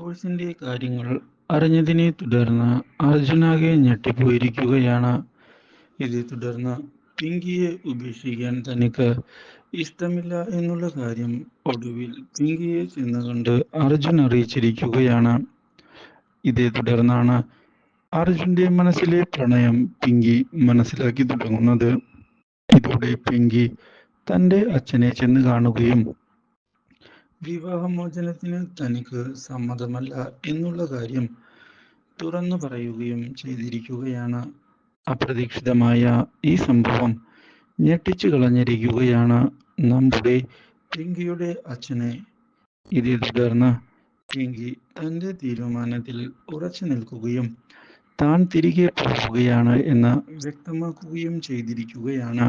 ഡിവോഴ്സിന്റെ കാര്യങ്ങൾ അറിഞ്ഞതിനെ തുടർന്ന് അർജുനാകെ ഞെട്ടിപ്പോയിരിക്കുകയാണ്. ഇതേ തുടർന്ന് പിങ്കിയെ ഉപേക്ഷിക്കാൻ തനിക്ക് ഇഷ്ടമില്ല എന്നുള്ള കാര്യം ഒടുവിൽ പിങ്കിയെ ചെന്ന് കണ്ട് അർജുൻ അറിയിച്ചിരിക്കുകയാണ്. ഇതേ തുടർന്നാണ് അർജുന്റെ മനസ്സിലെ പ്രണയം പിങ്കി മനസ്സിലാക്കി തുടങ്ങുന്നത്. ഇതോടെ പിങ്കി തന്റെ അച്ഛനെ ചെന്ന് കാണുകയും വിവാഹമോചനത്തിന് തനിക്ക് സമ്മതമല്ല എന്നുള്ള കാര്യം തുറന്നു പറയുകയും ചെയ്തിരിക്കുകയാണ്. അപ്രതീക്ഷിതമായ ഈ സംഭവം ഞെട്ടിച്ചു കളഞ്ഞിരിക്കുകയാണ് നമ്മുടെ പിങ്കിയുടെ അച്ഛനെ. ഇതേ തുടർന്ന് പിങ്കി തന്റെ തീരുമാനത്തിൽ ഉറച്ചു നിൽക്കുകയും താൻ തിരികെ പോവുകയാണ് എന്ന് വ്യക്തമാക്കുകയും ചെയ്തിരിക്കുകയാണ്.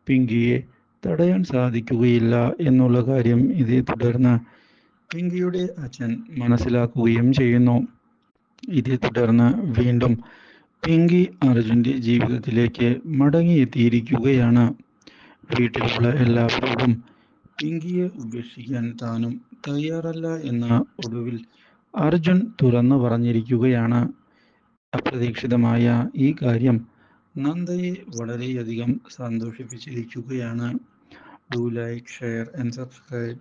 പിങ്കിയെ തടയാൻ സാധിക്കുകയില്ല എന്നുള്ള കാര്യം ഇതേ തുടർന്ന് പിങ്കിയുടെ അച്ഛൻ മനസ്സിലാക്കുകയും ചെയ്യുന്നു. ഇതേ തുടർന്ന് വീണ്ടും പിങ്കി അർജുന്റെ ജീവിതത്തിലേക്ക് മടങ്ങിയെത്തിയിരിക്കുകയാണ്. വീട്ടിലുള്ള എല്ലാവരോടും പിങ്കിയെ ഉപേക്ഷിക്കാൻ താനും തയ്യാറല്ല എന്ന് ഒടുവിൽ അർജുൻ തുറന്നു പറഞ്ഞിരിക്കുകയാണ്. അപ്രതീക്ഷിതമായ ഈ കാര്യം നന്ദയെ വളരെയധികം സന്തോഷിപ്പിച്ചിരിക്കുകയാണ്. Do like, share and subscribe.